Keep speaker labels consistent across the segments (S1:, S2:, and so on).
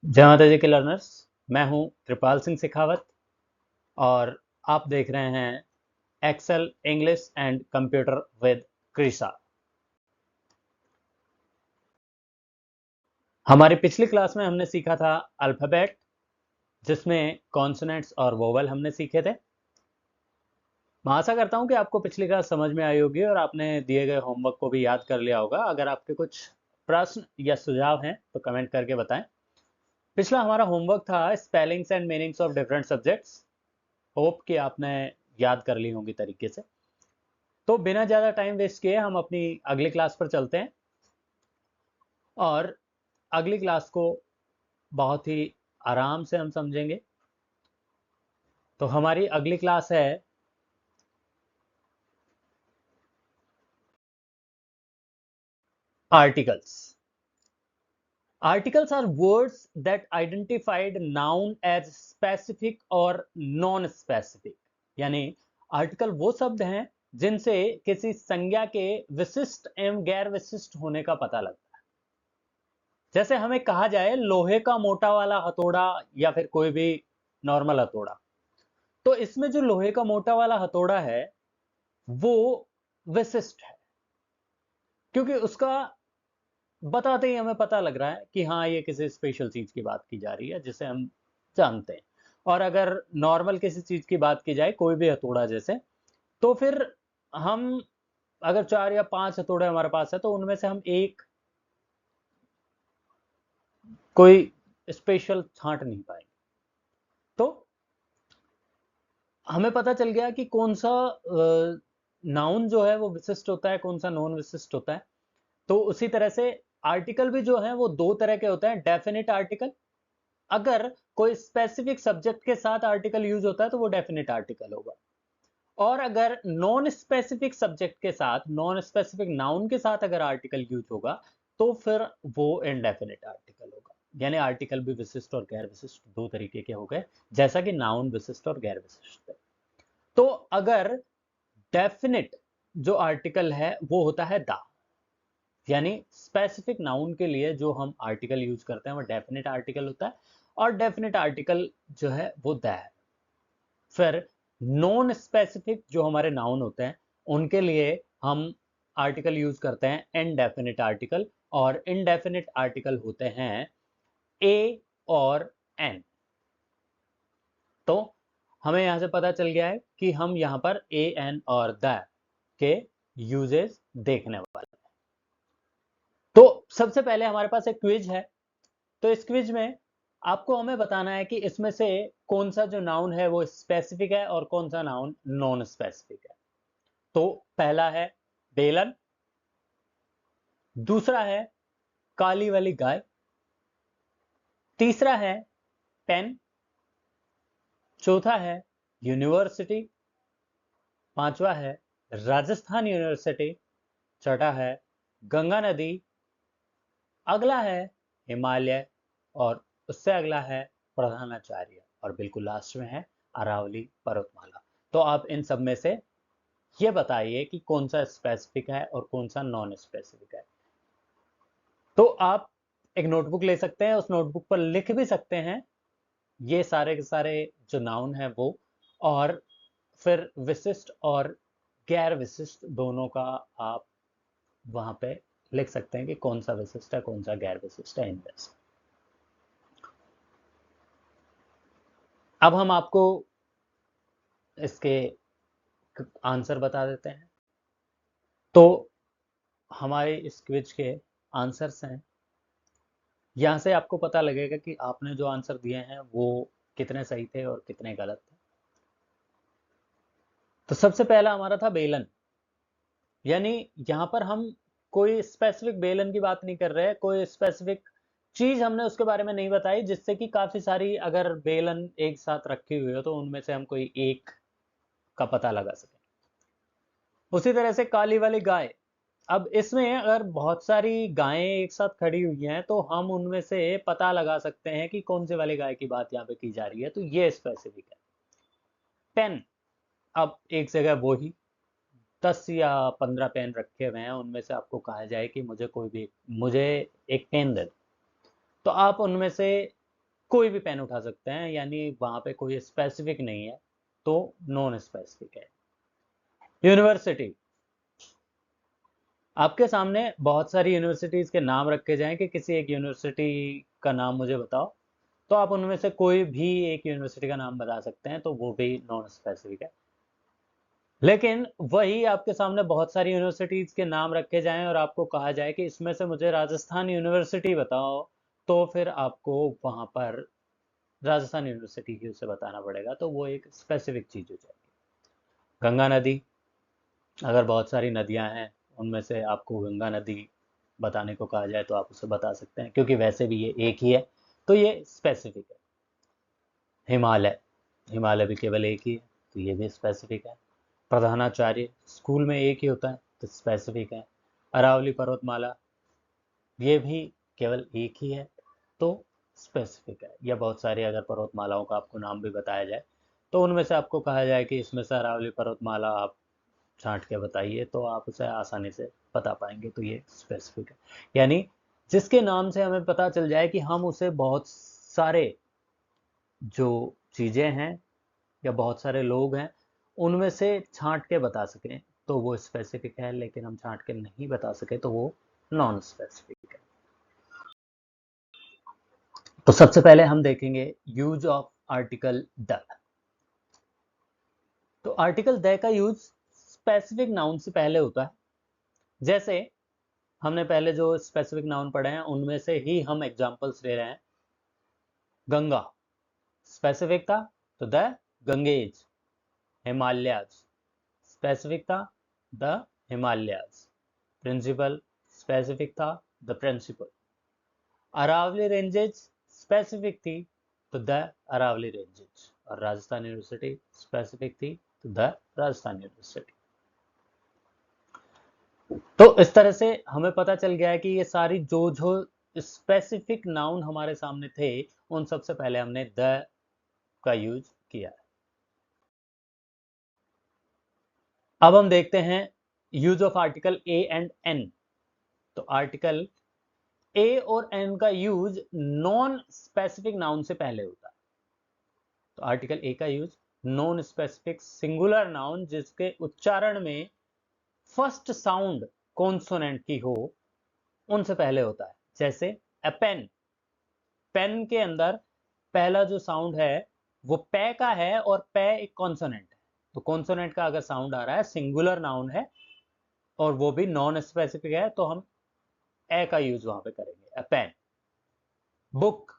S1: जय माता जी के लर्नर्स। मैं हूं कृपाल सिंह शेखावत और आप देख रहे हैं Excel English and computer with Krisha. हमारी पिछली क्लास में हमने सीखा था अल्फ़ाबेट, जिसमें कॉन्सोनेंट्स और वोवेल हमने सीखे थे। मैं आशा करता हूं कि आपको पिछली क्लास समझ में आई होगी और आपने दिए गए होमवर्क को भी याद कर लिया होगा। अगर आपके कुछ प्रश्न या सुझाव हैं तो कमेंट करके बताएं। पिछला हमारा होमवर्क था spellings and meanings of different subjects. Hope कि आपने याद कर ली होंगी तरीके से। तो बिना ज़्यादा टाइम वेस्ट किए हम अपनी अगली क्लास पर चलते हैं और अगली क्लास को बहुत ही आराम से हम समझेंगे। तो हमारी अगली क्लास है articles. Articles are words that identified noun as specific और नॉन स्पेसिफिक। यानी आर्टिकल वो शब्द हैं जिनसे किसी संज्ञा के विशिष्ट एवं गैर विशिष्ट होने का पता लगता है। जैसे हमें कहा जाए लोहे का मोटा वाला हथौड़ा या फिर कोई भी नॉर्मल हथौड़ा, तो इसमें जो लोहे का मोटा वाला हथौड़ा है वो विशिष्ट है, क्योंकि उसका बताते ही हमें पता लग रहा है कि हाँ ये किसी स्पेशल चीज की बात की जा रही है जिसे हम जानते हैं। और अगर नॉर्मल किसी चीज की बात की जाए, कोई भी हथौड़ा जैसे, तो फिर हम अगर 4 या 5 हथौड़े हमारे पास है तो उनमें से हम एक कोई स्पेशल छांट नहीं पाएंगे। तो हमें पता चल गया कि कौन सा नाउन जो है वो विशिष्ट होता है, कौन सा नॉन विशिष्ट होता है। तो उसी तरह से आर्टिकल भी जो है वो दो तरह के होते हैं। डेफिनेट आर्टिकल, अगर कोई स्पेसिफिक सब्जेक्ट के साथ आर्टिकल यूज होता है तो वो डेफिनेट आर्टिकल होगा। और अगर नॉन स्पेसिफिक सब्जेक्ट के साथ, नॉन स्पेसिफिक नाउन के साथ अगर आर्टिकल यूज होगा तो फिर वो इनडेफिनेट आर्टिकल होगा। यानी आर्टिकल भी विशिष्ट और गैर विशिष्ट दो तरीके के हो गए, जैसा कि नाउन विशिष्ट और गैर विशिष्ट है। तो अगर डेफिनेट जो आर्टिकल है वो होता है द, यानी स्पेसिफिक नाउन के लिए जो हम आर्टिकल यूज करते हैं वो डेफिनेट आर्टिकल होता है, और डेफिनेट आर्टिकल जो है वो द है। फिर नॉन स्पेसिफिक जो हमारे नाउन होते हैं उनके लिए हम आर्टिकल यूज करते हैं इनडेफिनेट आर्टिकल, और इनडेफिनेट आर्टिकल होते हैं ए और एन। तो हमें यहां से पता चल गया है कि हम यहां पर ए एन और द के यूजेस देखने वाले हैं। तो सबसे पहले हमारे पास एक क्विज है। तो इस क्विज में आपको हमें बताना है कि इसमें से कौन सा जो नाउन है वो स्पेसिफिक है और कौन सा नाउन नॉन स्पेसिफिक है। तो पहला है बेलन, दूसरा है काली वाली गाय, तीसरा है पेन, चौथा है यूनिवर्सिटी, पांचवा है राजस्थान यूनिवर्सिटी, छठा है गंगा नदी, अगला है हिमालय, और उससे अगला है प्रधानाचार्य, और बिल्कुल लास्ट में है अरावली पर्वतमाला। तो आप इन सब में से ये बताइए कि कौन सा स्पेसिफिक है और कौन सा नॉन स्पेसिफिक है। तो आप एक नोटबुक ले सकते हैं, उस नोटबुक पर लिख भी सकते हैं ये सारे के सारे जो नाउन है वो, और फिर विशिष्ट और गैर विशिष्ट दोनों का आप वहां पे लिख सकते हैं कि कौन सा विशिष्ट है कौन सा गैर विशिष्ट है इनमें से। अब हम आपको इसके आंसर बता देते हैं। तो हमारे इस क्विज के आंसर्स हैं, यहाँ से आपको पता लगेगा कि आपने जो आंसर दिए हैं वो कितने सही थे और कितने गलत थे। तो सबसे पहला हमारा था बेलन। यानी यहाँ पर हम कोई स्पेसिफिक बेलन की बात नहीं कर रहे हैं, कोई स्पेसिफिक चीज हमने उसके बारे में नहीं बताई, जिससे कि काफी सारी अगर बेलन एक साथ रखी हुई हो तो उनमें से हम कोई एक का पता लगा सकें। उसी तरह से काली वाली गाय, अब इसमें अगर बहुत सारी गायें एक साथ खड़ी हुई हैं तो हम उनमें से पता लगा सकते हैं कि कौन से वाली गाय की बात यहाँ पे की जा रही है, तो ये स्पेसिफिक है। पेन, अब एक जगह वो ही 10 या 15 पेन रखे हुए हैं, उनमें से आपको कहा जाए कि मुझे कोई भी, मुझे एक पेन दे दो, तो आप उनमें से कोई भी पेन उठा सकते हैं, यानी वहां पे कोई स्पेसिफिक नहीं है, तो नॉन स्पेसिफिक है। यूनिवर्सिटी, आपके सामने बहुत सारी यूनिवर्सिटीज के नाम रखे जाएं कि किसी एक यूनिवर्सिटी का नाम मुझे बताओ, तो आप उनमें से कोई भी एक यूनिवर्सिटी का नाम बता सकते हैं, तो वो भी नॉन स्पेसिफिक है। लेकिन वही आपके सामने बहुत सारी यूनिवर्सिटीज के नाम रखे जाएं और आपको कहा जाए कि इसमें से मुझे राजस्थान यूनिवर्सिटी बताओ, तो फिर आपको वहां पर राजस्थान यूनिवर्सिटी ही उसे बताना पड़ेगा, तो वो एक स्पेसिफिक चीज हो जाएगी। गंगा नदी, अगर बहुत सारी नदियां हैं उनमें से आपको गंगा नदी बताने को कहा जाए तो आप उसे बता सकते हैं, क्योंकि वैसे भी ये एक ही है, तो ये स्पेसिफिक है। हिमालय, हिमालय भी केवल एक ही है, तो ये भी स्पेसिफिक है। प्रधानाचार्य, स्कूल में एक ही होता है, तो स्पेसिफिक है। अरावली पर्वतमाला, ये भी केवल एक ही है, तो स्पेसिफिक है। या बहुत सारी अगर पर्वतमालाओं का आपको नाम भी बताया जाए, तो उनमें से आपको कहा जाए कि इसमें से अरावली पर्वतमाला आप छांट के बताइए, तो आप उसे आसानी से बता पाएंगे, तो ये स्पेसिफिक है। यानी जिसके नाम से हमें पता चल जाए कि हम उसे बहुत सारे जो चीज़ें हैं या बहुत सारे लोग हैं उनमें से छांट के बता सकें, तो वो स्पेसिफिक है। लेकिन हम छांट के नहीं बता सके तो वो नॉन स्पेसिफिक है। तो सबसे पहले हम देखेंगे यूज ऑफ आर्टिकल द। तो आर्टिकल द का यूज स्पेसिफिक नाउन से पहले होता है। जैसे हमने पहले जो स्पेसिफिक नाउन पढ़े हैं उनमें से ही हम एग्जांपल्स ले रहे हैं। गंगा स्पेसिफिक था, तो द गंगेज। हिमालयाज स्पेसिफिक था, द हिमालयाज। प्रिंसिपल स्पेसिफिक था, the principal. Aravalli ranges specific थी, तो द अरावली रेंजेज। और राजस्थान यूनिवर्सिटी स्पेसिफिक थी, तो द राजस्थान यूनिवर्सिटी। तो इस तरह से हमें पता चल गया है कि ये सारी जो जो स्पेसिफिक नाउन हमारे सामने थे उन सबसे पहले हमने द का यूज किया है। अब हम देखते हैं use of article A and an. तो आर्टिकल ए और एन का यूज नॉन स्पेसिफिक नाउन से पहले होता है। तो आर्टिकल ए का use non specific singular noun जिसके उच्चारण में फर्स्ट साउंड कॉन्सोनेंट की हो उनसे पहले होता है। जैसे अ पेन, पेन के अंदर पहला जो साउंड है वो पे का है और पे एक कॉन्सोनेंट है। तो कॉन्सोनेंट का अगर साउंड आ रहा है, सिंगुलर नाउन है और वो भी नॉन स्पेसिफिक है, तो हम ए का यूज वहां पे करेंगे, a pen. Book,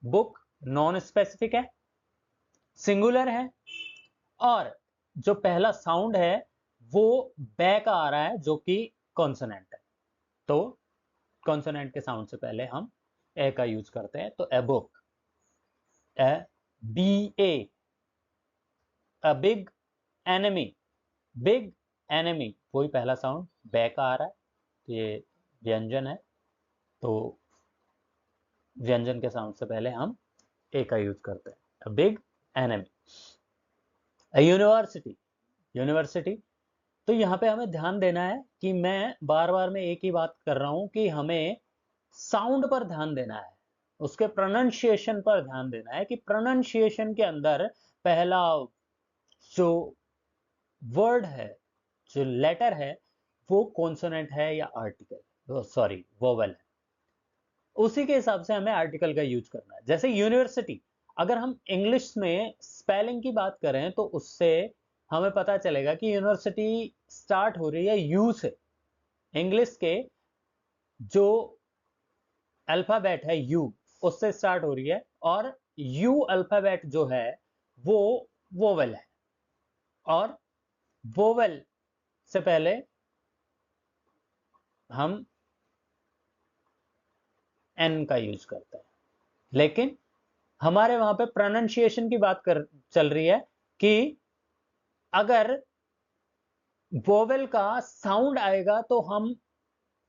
S1: book non specific है, सिंगुलर है, और जो पहला साउंड है वो बे का आ रहा है जो कि कॉन्सोनेंट है। तो कॉन्सोनेंट के साउंड से पहले हम ए का यूज करते हैं। तो a book, a B A, a big enemy, big enemy, वही पहला साउंड बे का आ रहा है, तो ये व्यंजन है। तो व्यंजन के साउंड से पहले हम ए का यूज करते हैं, अ big enemy. A university, university, तो यहाँ पे हमें ध्यान देना है कि मैं बार बार में एक ही बात कर रहा हूँ कि हमें साउंड पर ध्यान देना है, उसके प्रोनाउंसिएशन पर ध्यान देना है कि प्रोनाउंसिएशन के अंदर पहला जो वर्ड है, जो लेटर है, वो कॉन्सोनेंट है या आर्टिकल, सॉरी वोवेल है। उसी के हिसाब से हमें आर्टिकल का यूज करना है। जैसे यूनिवर्सिटी, अगर हम इंग्लिश में स्पेलिंग की बात करें तो उससे हमें पता चलेगा कि यूनिवर्सिटी स्टार्ट हो रही है यू से। इंग्लिश के जो अल्फाबेट है यू, उससे स्टार्ट हो रही है, और यू अल्फाबेट जो है वो वोवेल है, और वोवेल से पहले हम एन का यूज करते हैं। लेकिन हमारे वहां पे प्रोनाउंसिएशन की बात कर चल रही है कि अगर वोवेल का साउंड आएगा तो हम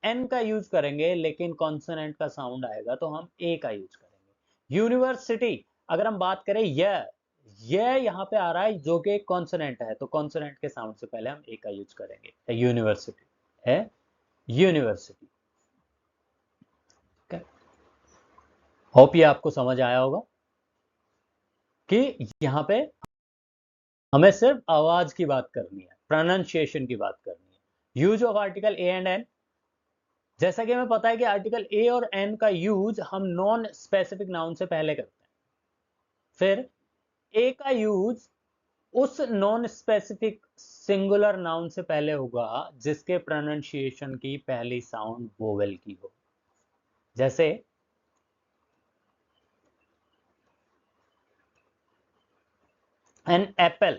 S1: एन का यूज करेंगे, लेकिन कॉन्सोनेंट का साउंड आएगा तो हम ए का यूज करेंगे। यूनिवर्सिटी, अगर हम बात करें यह यहां पे आ रहा है जो कि एक कॉन्सोनेंट है, तो कॉन्सोनेंट के साउंड से पहले हम ए का यूज करेंगे। यूनिवर्सिटी है, यूनिवर्सिटी। होप ये आपको समझ आया होगा। कि यहाँ पे हमें सिर्फ आवाज की बात करनी है, प्रोनाउंसिएशन की बात करनी है। Use of article A and an, जैसा कि हमें पता है कि आर्टिकल ए और एन का यूज हम नॉन स्पेसिफिक नाउन से पहले करते हैं। फिर ए का यूज उस नॉन स्पेसिफिक सिंगुलर नाउन से पहले होगा जिसके प्रोनाउंसिएशन की पहली साउंड वोवेल की हो। जैसे एन एप्पल,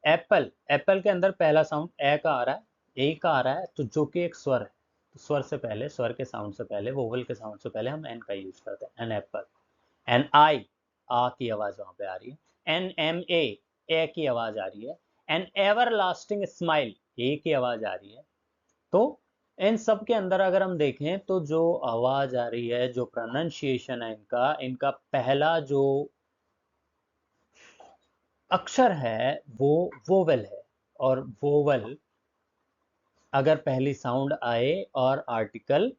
S1: एप्पल, एप्पल के अंदर पहला साउंड ए का आ रहा है, ए का आ रहा है, तो जो कि एक स्वर है, तो स्वर से पहले, स्वर के साउंड से पहले, वोवेल के साउंड से पहले हम एन का यूज करते हैं। An apple. एन आई, आ की आवाज वहां पे आ रही है। एन एम ए की आवाज आ रही है। एन एवर लास्टिंग स्माइल, ए की आवाज आ रही है। तो इन सब के अंदर अगर हम देखें तो जो आवाज आ रही है, जो प्रोनाउंसिएशन है इनका, इनका पहला जो अक्षर है वो वोवेल है। और वोवेल अगर पहली साउंड आए और article,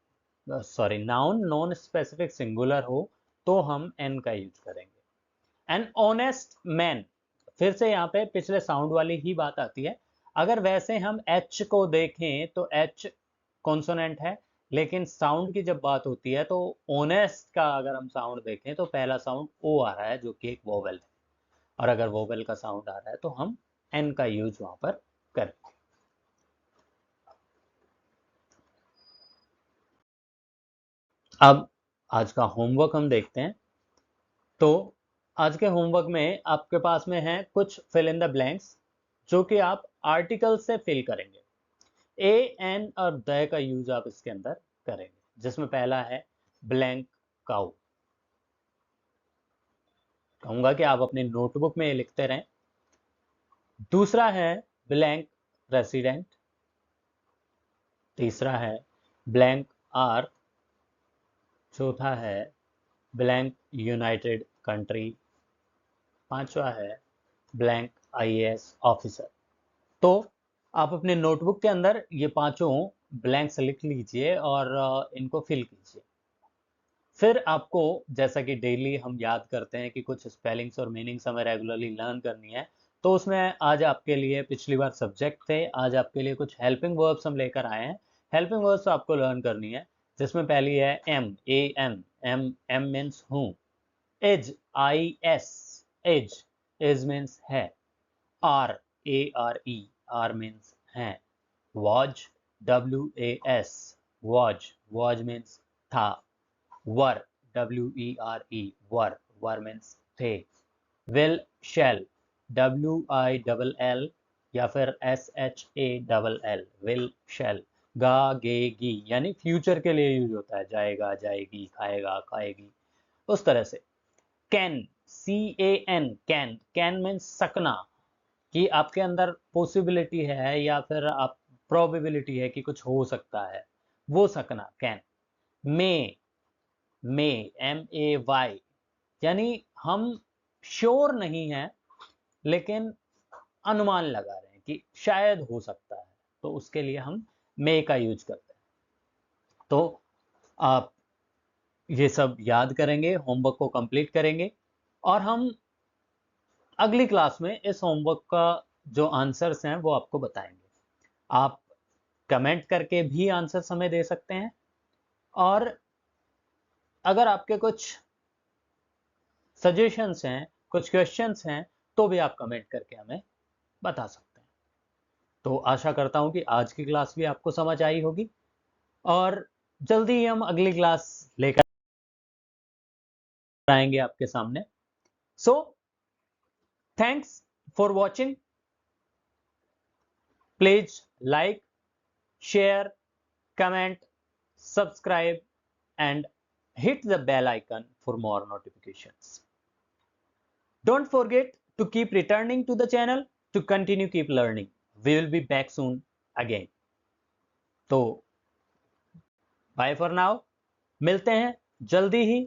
S1: sorry, noun non specific singular हो तो हम एन का यूज करेंगे। एन ऑनेस्ट मैन, फिर से यहाँ पे पिछले साउंड वाली ही बात आती है। अगर वैसे हम एच को देखें तो एच कॉन्सोनेंट है, लेकिन साउंड की जब बात होती है तो ऑनेस्ट का अगर हम साउंड देखें तो पहला साउंड ओ आ रहा है जो कि एक वोवेल है। और अगर वोवेल का साउंड आ रहा है तो हम एन का यूज वहां पर करें। अब आज का होमवर्क हम देखते हैं। तो आज के होमवर्क में आपके पास में है कुछ फिल इन द ब्लैंक्स जो कि आप आर्टिकल से फिल करेंगे। ए एन और द का यूज आप इसके अंदर करेंगे, जिसमें पहला है ब्लैंक काउ। कहूंगा कि आप अपनी नोटबुक में ये लिखते रहें। दूसरा है ब्लैंक रेसिडेंट। तीसरा है ब्लैंक आर। चौथा है ब्लैंक यूनाइटेड कंट्री। पांचवा है ब्लैंक आईएएस ऑफिसर। तो आप अपने नोटबुक के अंदर ये पांचों ब्लैंक्स लिख लीजिए और इनको फिल कीजिए। फिर आपको, जैसा कि डेली हम याद करते हैं कि कुछ स्पेलिंग्स और मीनिंग्स हमें रेगुलरली लर्न करनी है, तो उसमें आज आपके लिए, पिछली बार सब्जेक्ट थे, आज आपके लिए कुछ हेल्पिंग वर्ब्स हम लेकर आए हैं। हेल्पिंग वर्ब्स आपको लर्न करनी है, जिसमें पहली है M, A M. M, M means हूँ। Is, I S, is, is means है। Are, A R E, are means है। Was, W A S, was, was means था। Were, W E R E, were, were means थे। Will, shall, W I double L या फिर S H A double L, will shall. गा, गे, गी, यानी future के लिए यूज होता है, जाएगा, जाएगी, खाएगा, खाएगी, उस तरह से। Can, C A N, can, can means सकना, कि आपके अंदर पॉसिबिलिटी है या फिर आप प्रोबेबिलिटी है कि कुछ हो सकता है, वो सकना, can. May, may, M A Y, यानी हम श्योर नहीं हैं लेकिन अनुमान लगा रहे हैं कि शायद हो सकता है, तो उसके लिए हम मे का यूज करते हैं। तो आप ये सब याद करेंगे, होमवर्क को कंप्लीट करेंगे, और हम अगली क्लास में इस होमवर्क का जो आंसर्स हैं वो आपको बताएंगे। आप कमेंट करके भी आंसर हमें दे सकते हैं, और अगर आपके कुछ सजेशंस हैं, कुछ क्वेश्चंस हैं, तो भी आप कमेंट करके हमें बता सकते हैं। तो आशा करता हूं कि आज की क्लास भी आपको समझ आई होगी, और जल्दी ही हम अगली क्लास लेकर आएंगे आपके सामने। So thanks for watching. Please like, share, comment, subscribe, and hit the bell icon for more notifications. Don't forget to keep returning to the channel to continue keep learning. We will be back soon again. तो bye for now. मिलते हैं जल्दी ही